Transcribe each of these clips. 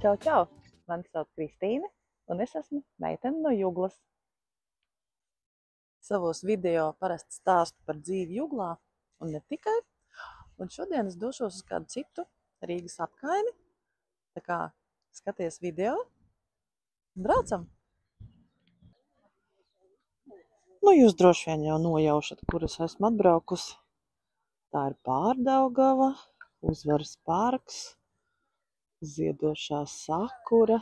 Čau, čau! Mani sauc Kristīne, un es esmu meitene no Juglas. Savos video parasti stāstu par dzīvi Juglā, un ne tikai. Un šodien es došos uz kādu citu Rīgas apkaimi. Tā kā skaties video un braucam! Nu, jūs droši vien jau nojaušat, kur es esmu atbraukusi. Tā ir Pārdaugava, Uzvaras parks, ziedošā sakura.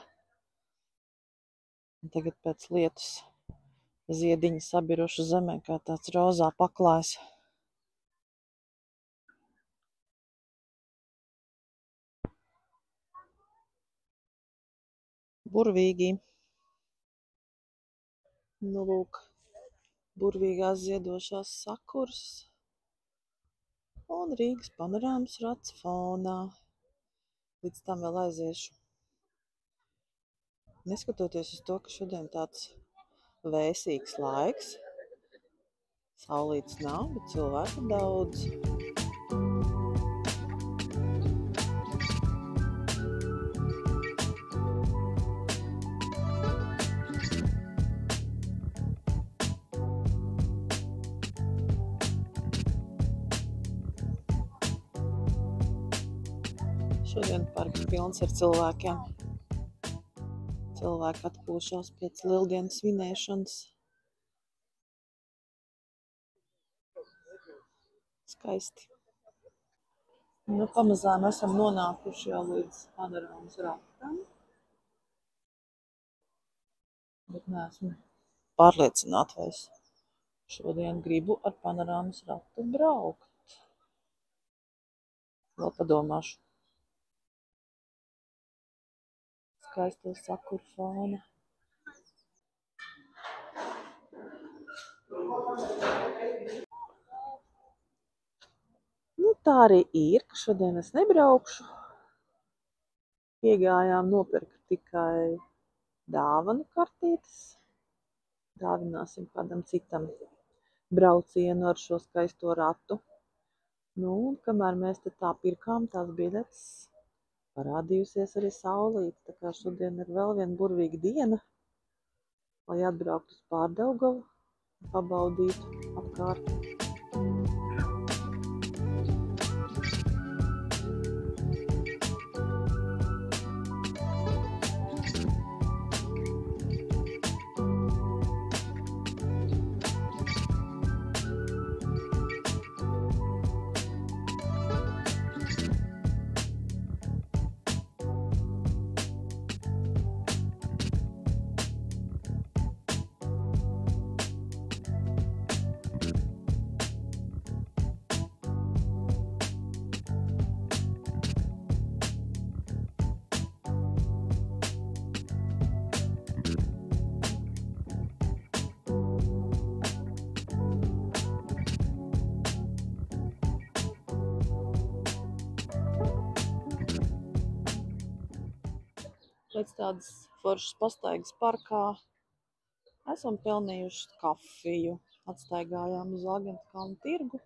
Un tagad pēc lietus ziediņi sabiruši zemē kā tāds rozā paklājs. Burvīgi. Nu, lūk, burvīgās ziedošās sakuras un Rīgas panorāmas rats fonā. Līdz tam vēl aiziešu. Neskatoties uz to, ka šodien tāds vēsīgs laiks, saulītes nav, bet cilvēku daudz. Šodien parks pilns ar cilvēkiem. Cilvēki atpūšās pēc lieldienas svinēšanas. Skaisti. Nu, pamazām esam nonākuši jau līdz panorāmas ratam. Bet neesmu pārliecināta, vai es šodien gribu ar panorāmas ratu braukt. Vēl padomāšu. Skaisto sakuru fona. Nu, tā arī ir, ka šodien es nebraukšu. Iegājām nopirkt tikai dāvanu kartītes. Dāvināsim kādam citam braucienu ar šo skaisto ratu. Nu, un kamēr mēs te tā pirkām tās biļetes, parādījusies arī saulīte. Tā kā šodien ir vēl viena burvīga diena, lai atbrauktu uz Pārdaugavu un pabaudītu apkārt. Pēc tādas foršas pastaigas parkā esam pelnījuši kafiju. Atstaigājām uz Agentu kalnu tirgu.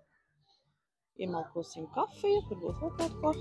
Iemalkosim kafiju, varbūt vēl kaut ko.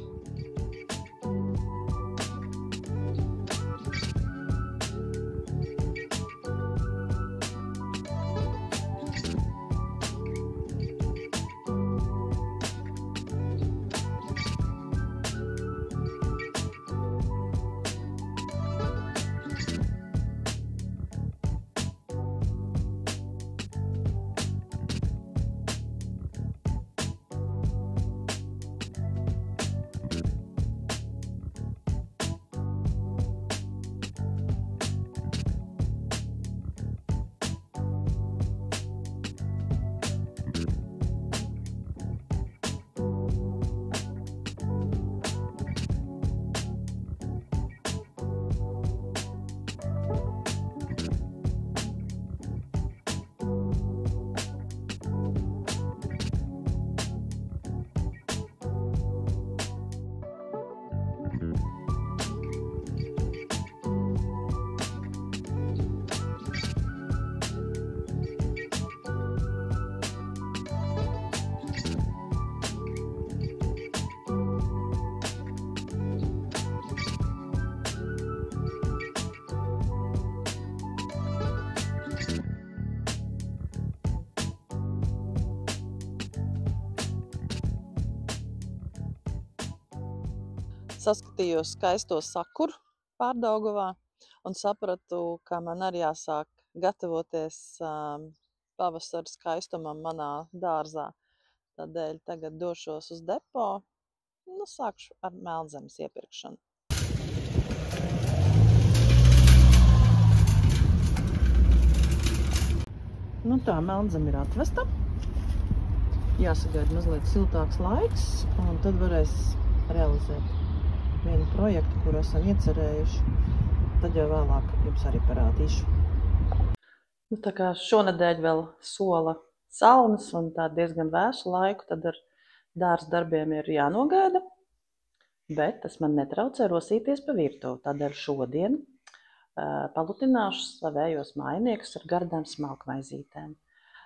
saskatījos skaisto sakuru Pārdaugavā un sapratu, ka man arī jāsāk gatavoties pavasara skaistumam manā dārzā. Tādēļ tagad došos uz depo, sākšu ar melnzemes iepirkšanu. Tā melnzeme ir atvesta. Jāsagaida mazliet siltāks laiks, un tad varēs realizēt vienu projektu, kuru esam iecerējuši. Tad jau vēlāk jums arī parādīšu. Tā kā šonedēļ vēl sola salnas un tā diezgan vēsu laiku, tad ar dārza darbiem ir jānogaida, bet tas man netraucē rosīties pa virtuvi. Tādēļ šodien palutināšu savējos mājniekus ar gardām smalkmaizītēm.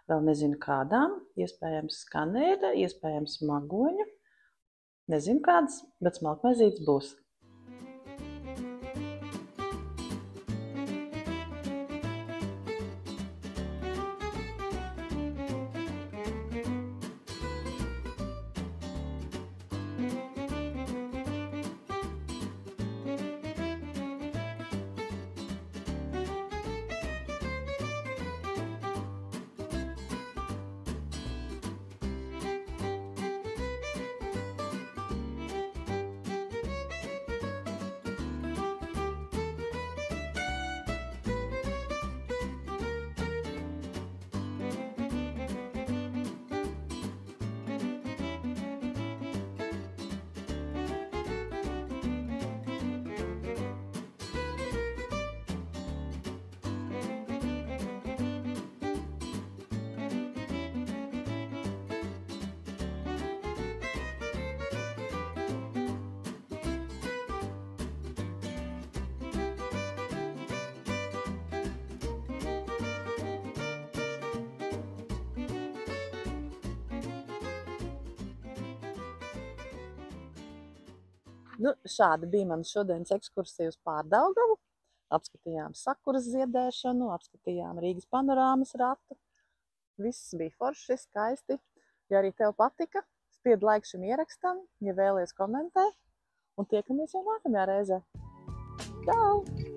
Vēl nezinu kādām, iespējams kanēļa, iespējams magoņu. Nezinu kādas, bet smalkmaizītes būs. Šāda bija mana šodienas ekskursija uz Pārdaugavu. Apskatījām sakuras ziedēšanu, apskatījām Rīgas panorāmas ratu. Viss bija forši, skaisti. Ja arī tev patika, spied laiku šim ierakstam, ja vēlies komentē. Un tiekamies jau nākamajā reizē. Čau!